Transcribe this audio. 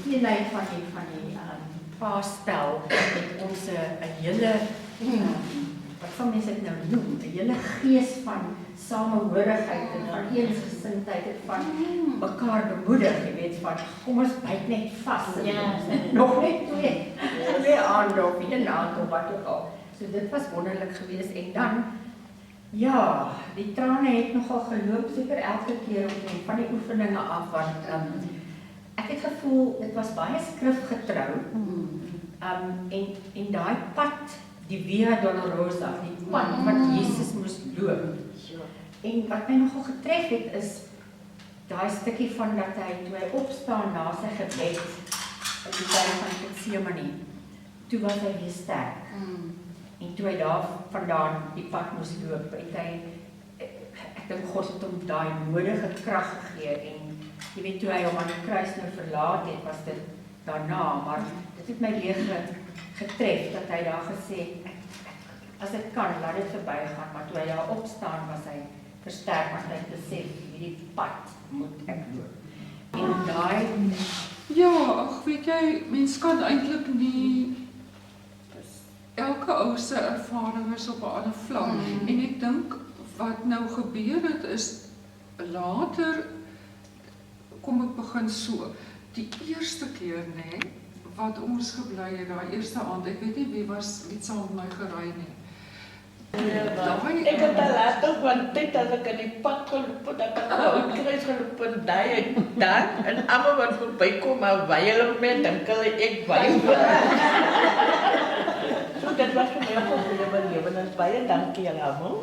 eenheid van die paarspel het ons 'n hele wat van mense dit nou noem, 'n hele gees van samehorigheid en van eensgesindheid en van mekaar bemoedig, jy weet, van kom ons byt net vas en nog net twee aande of een aand of wat ook al. So dit was wonderlik geweest en dan ja, die trane het nogal geloop seker elke keer op van die oefeninge af want ek het gevoel dit was baie skrifgetrou. En daai pad, die Via Dolorosa, die pad wat Jesus moes loop. En wat my nogal getref het is daai stukkie van dat hy toe hy opstaan na sy gebed in die tyd van Getsemane, toe was hy weer sterk. En toe hy daar vandaan die pad moes loop, het hy, ek dink God het hom daai nodige krag gegee en jy weet toe hy hom aan die kruis nou verlaat het, was dit daarna, maar dit het my weer getref dat hy daar gesê het, as ek kan, laat dit verby gaan, maar toe hy daar opstaan was hy versterk, want hy het besef, hierdie pad moet ek loop. En daai ja, ag weet jy, mens kan eintlik nie elke ou se ervaring is op 'n ander vlak. En ek dink wat nou gebeur het is later kom ek begin so. Die eerste keer nê wat ons gebly het, daai eerste aand, ek weet nie wie saam met my gery nie. Ek het al later van tyd as ek in die pad geloop het, dat ek al kruis geloop het, daai daar, en almal wat voorbykom, maar wyel met, dan kan ek wyel. So dit was vir my ook 'n lewe, en baie dankie almal.